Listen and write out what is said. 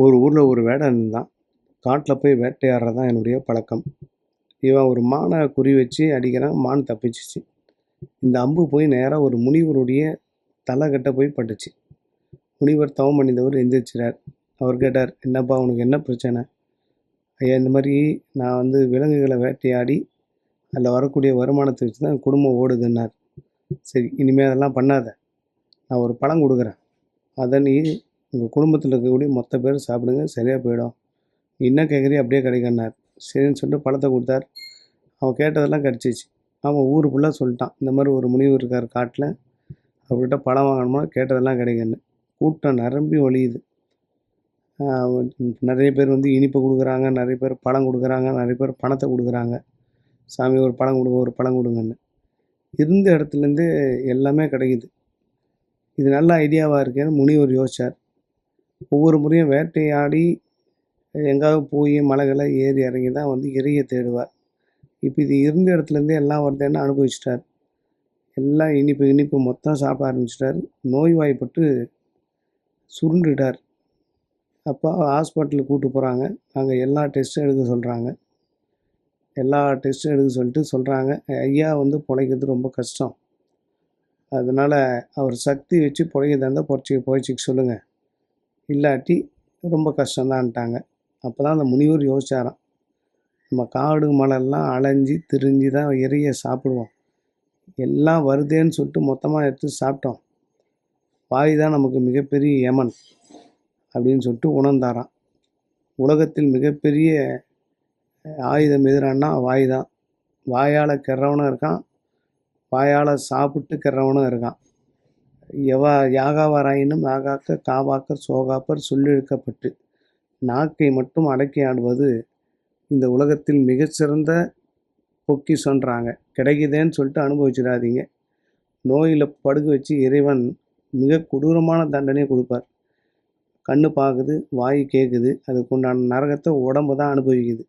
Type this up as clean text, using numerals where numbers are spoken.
ஒரு ஊரில் ஒரு வேடன் இருந்தான். காட்டில் போய் வேட்டையாடுறது தான் என்னுடைய பழக்கம். இவன் ஒரு மானை குறி வச்சு அடிக்கிறான். மான் தப்பிச்சிச்சு. இந்த அம்பு போய் நேராக ஒரு முனிவருடைய தலைக்கட்டை போய் பட்டுச்சு. முனிவர் தவம் பண்ணிந்தவர் எந்திரிச்சிறார். அவர் கேட்டார், என்னப்பா உனக்கு என்ன பிரச்சனை? ஐயா, இந்த மாதிரி நான் வந்து விலங்குகளை வேட்டையாடி அதில் வரக்கூடிய வருமானத்தை வச்சு தான் குடும்பம் ஓடுதுன்னார். சரி, இனிமேல் அதெல்லாம் பண்ணாத. நான் ஒரு பழம் கொடுக்குறேன். அதை நீ உங்கள் குடும்பத்தில் இருக்கக்கூடிய மொத்த பேர் சாப்பிடுங்க, சரியாக போயிடும். நீ என்ன கேட்குறியோ அப்படியே கிடைக்குன்னார். சரின்னு சொல்லிட்டு பழத்தை கொடுத்தார். அவன் கேட்டதெல்லாம் கிடச்சிச்சு. அவன் ஊர் ஃபுல்லாக சொல்லிட்டான், இந்த மாதிரி ஒரு முனிவர் இருக்கார் காட்டில், அவர்கிட்ட பழம் வாங்கணுமா, கேட்டதெல்லாம் கிடைக்குன்னு. கூட்டம் நிரம்பி வழியுது. நிறைய பேர் வந்து இனிப்பை கொடுக்குறாங்க, நிறைய பேர் பழம் கொடுக்குறாங்க, நிறைய பேர் பணத்தை கொடுக்குறாங்க. சாமி ஒரு பழம் கொடுங்க, ஒரு பழம் கொடுங்கன்னு. இருந்த இடத்துலேருந்து எல்லாமே கிடைக்குது. இது நல்ல ஐடியாவாக இருக்கேன்னு முனிவர் யோசிச்சார். ஒவ்வொரு முறையும் வேட்டையாடி எங்காவது போய் மலைகளை ஏறி இறங்கி தான் வந்து இறையை தேடுவார். இப்போ இது இருந்த இடத்துலேருந்தே எல்லாம் வருதுன்னு அனுபவிச்சிட்டார். எல்லாம் இனிப்பு மொத்தம் சாப்பிட ஆரம்பிச்சிட்டார். நோய்வாய்ப்பட்டு சுருண்டுட்டார். அப்போ ஹாஸ்பிட்டலுக்கு கூப்பிட்டு போகிறாங்க. அங்கே எல்லா டெஸ்ட்டும் எடுக்க சொல்கிறாங்க. எல்லா டெஸ்ட்டும் எடுக்க சொல்கிறாங்க, ஐயா வந்து பிழைக்கிறது ரொம்ப கஷ்டம். அதனால் அவர் சக்தி வச்சு பிழைக்கிறதா இருந்தால் பிழைச்சிக்க சொல்லுங்கள், இல்லாட்டி ரொம்ப கஷ்டம்தான்ட்டாங்க. அப்போ தான் அந்த முனிவர் யோசிச்சாராம், நம்ம காடு மலையெல்லாம் அலைஞ்சி திரிஞ்சு தான் இறையை சாப்பிடுவோம். எல்லாம் வருதேன்னு சொல்லிட்டு மொத்தமாக எடுத்து சாப்பிட்டோம். வாய் தான் நமக்கு மிகப்பெரிய யமன் அப்படின்னு சொல்லிட்டு உணர்ந்தாராம். உலகத்தில் மிகப்பெரிய ஆயுதம் எதிரானா வாய் தான். வாயால் கெறவனும் இருக்கான், வாயால் சாப்பிட்டு கெறவனும் இருக்கான். யாகாவாராயினும் நாகாக்க காவாக்கர் சோகாப்பர் சொல்லிழுக்கப்பட்டு நாக்கை மட்டும் அடக்கி ஆடுவது இந்த உலகத்தில் மிகச்சிறந்த பொக்கிஷன்றாங்க. கிடைக்குதேன்னு சொல்லிட்டு அனுபவிச்சிடாதீங்க. நோயில் படுக்க வச்சு இறைவன் மிக கொடூரமான தண்டனையை கொடுப்பார். கண்ணு பார்க்குது, வாய் கேட்குது, அதுக்கு உண்டான நரகத்தை உடம்பு தான் அனுபவிக்குது.